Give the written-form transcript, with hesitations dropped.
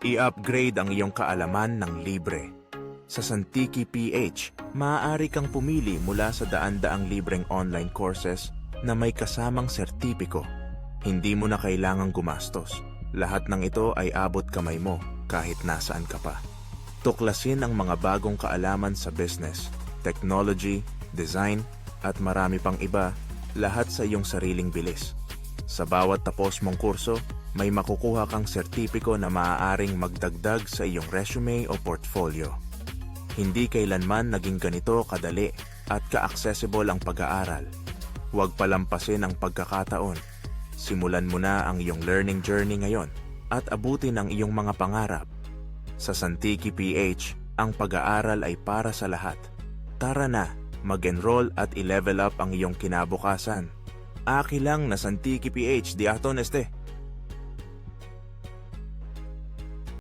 I-upgrade ang iyong kaalaman ng libre. Sa Santiki PH, maaari kang pumili mula sa daan-daang libreng online courses na may kasamang sertipiko. Hindi mo na kailangang gumastos. Lahat ng ito ay abot kamay mo kahit nasaan ka pa. Tuklasin ang mga bagong kaalaman sa business, technology, design, at marami pang iba, lahat sa iyong sariling bilis. Sa bawat tapos mong kurso, may makukuha kang sertipiko na maaaring magdagdag sa iyong resume o portfolio. Hindi kailanman naging ganito kadali at ka-accessible ang pag-aaral. Huwag palampasin ang pagkakataon. Simulan mo na ang iyong learning journey ngayon at abutin ang iyong mga pangarap. Sa Santiki PH, ang pag-aaral ay para sa lahat. Tara na, mag-enroll at i-level up ang iyong kinabukasan. Aki lang na Santiki PH, di aton este.